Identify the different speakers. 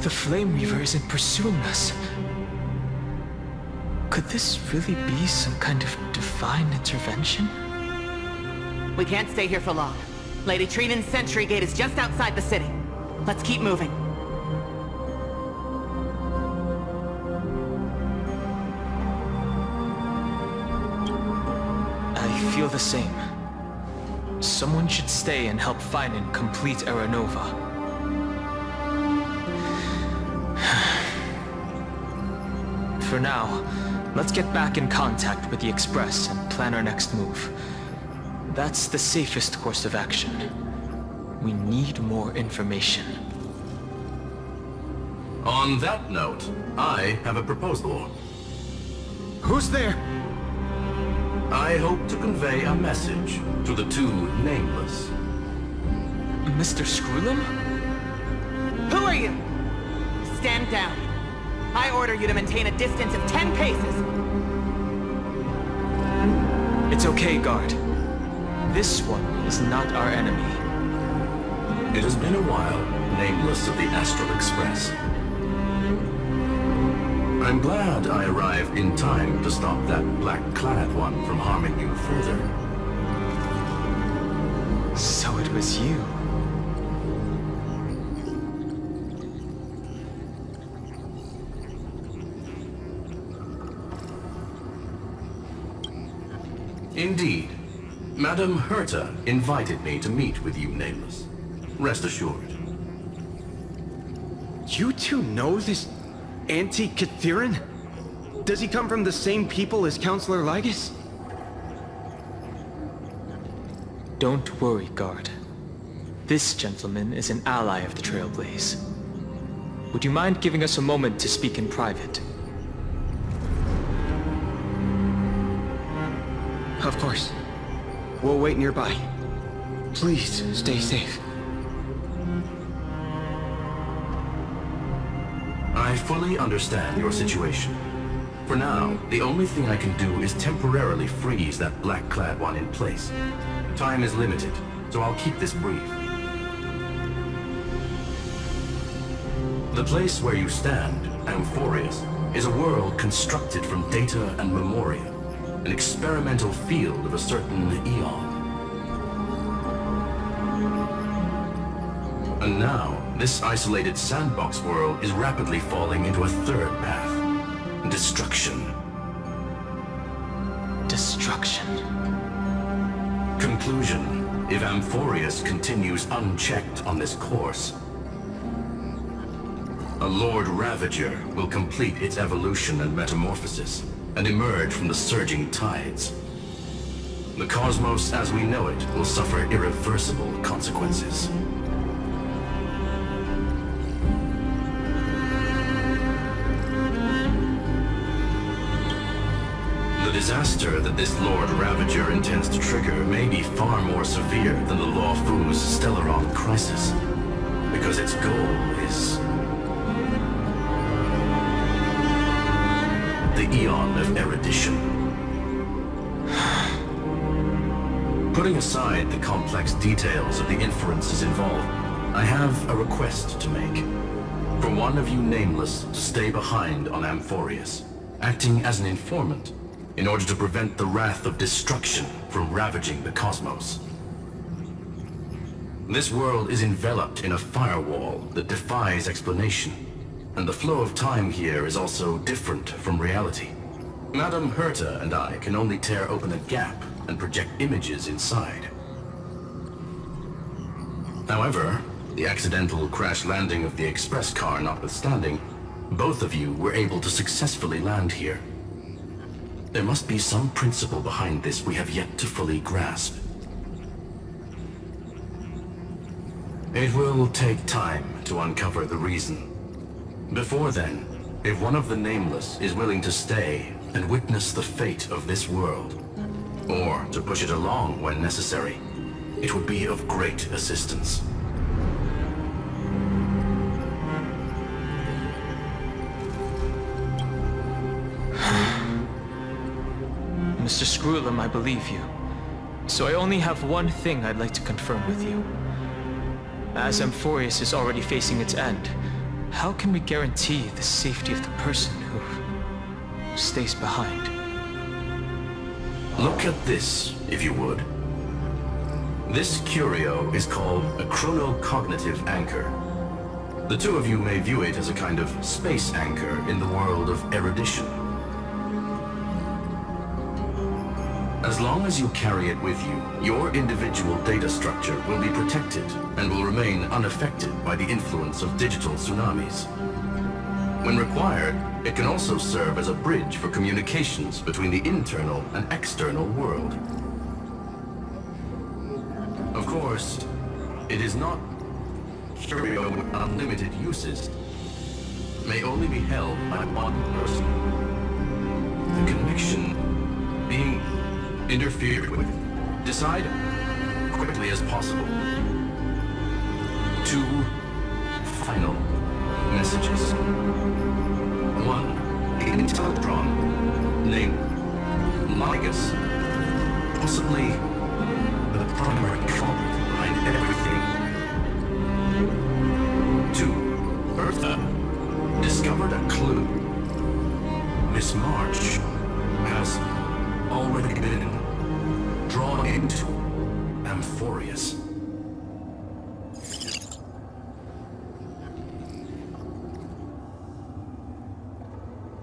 Speaker 1: The Flame Reaver isn't pursuing us. Could this really be some kind of divine intervention?
Speaker 2: We can't stay here for long. Lady Trinan's sentry gate is just outside the city. Let's keep moving.
Speaker 1: I feel the same. Someone should stay and help Finan complete Aranova. For now, let's get back in contact with the Express and plan our next move. That's the safest course of action. We need more information.
Speaker 3: On that note, I have a proposal.
Speaker 4: Who's there?
Speaker 3: I hope to convey a message to the two nameless.
Speaker 1: Mr. Screwllum?
Speaker 2: Who are you? Stand down. I order you to maintain a distance of 10 paces.
Speaker 1: It's okay, guard. This one is not our enemy.
Speaker 3: It has been a while, nameless of the Astral Express. I'm glad I arrived in time to stop that black-clad one from harming you further.
Speaker 1: So it was you.
Speaker 3: Indeed. Madame Herta invited me to meet with you, Nameless. Rest assured.
Speaker 4: You two know this anti-Catharan? Does he come from the same people as Counselor Lygus?
Speaker 1: Don't worry, guard. This gentleman is an ally of the Trailblaze. Would you mind giving us a moment to speak in private?
Speaker 4: Of course. We'll wait nearby. Please, stay safe.
Speaker 3: I fully understand your situation. For now, the only thing I can do is temporarily freeze that black-clad one in place. Time is limited, so I'll keep this brief. The place where you stand, Amphoreus, is a world constructed from data and memoria, an experimental field of a certain eon. And now, this isolated sandbox world is rapidly falling into a third path. Destruction.
Speaker 1: Destruction.
Speaker 3: Conclusion. If Amphoreus continues unchecked on this course, a Lord Ravager will complete its evolution and metamorphosis, and emerge from the surging tides. The cosmos as we know it will suffer irreversible consequences. The disaster that this Lord Ravager intends to trigger may be far more severe than the Lawfu's Stellaron crisis, because its goal is the Eon of Erudition. Putting aside the complex details of the inferences involved, I have a request to make. For one of you nameless to stay behind on Amphoreus, acting as an informant, in order to prevent the wrath of destruction from ravaging the cosmos. This world is enveloped in a firewall that defies explanation, and the flow of time here is also different from reality. Madame Herta and I can only tear open a gap and project images inside. However, the accidental crash landing of the express car notwithstanding, both of you were able to successfully land here. There must be some principle behind this we have yet to fully grasp. It will take time to uncover the reason. Before then, if one of the Nameless is willing to stay and witness the fate of this world, or to push it along when necessary, it would be of great assistance.
Speaker 1: Mr. Screwllum, I believe you. So I only have one thing I'd like to confirm with you. As Amphoreus is already facing its end, how can we guarantee the safety of the person who stays behind?
Speaker 3: Look at this, if you would. This curio is called a chronocognitive anchor. The two of you may view it as a kind of space anchor in the world of erudition. As long as you carry it with you, your individual data structure will be protected and will remain unaffected by the influence of digital tsunamis. When required, it can also serve as a bridge for communications between the internal and external world. Of course, it is not curio with unlimited uses. May only be held by one person. The connection being interfered with. Decide quickly as possible. 2 final messages. 1, the Intellectron, named Lygus, possibly the primary culprit behind everything. 2, Bertha discovered a clue. Miss March has already been drawn into Amphoreus.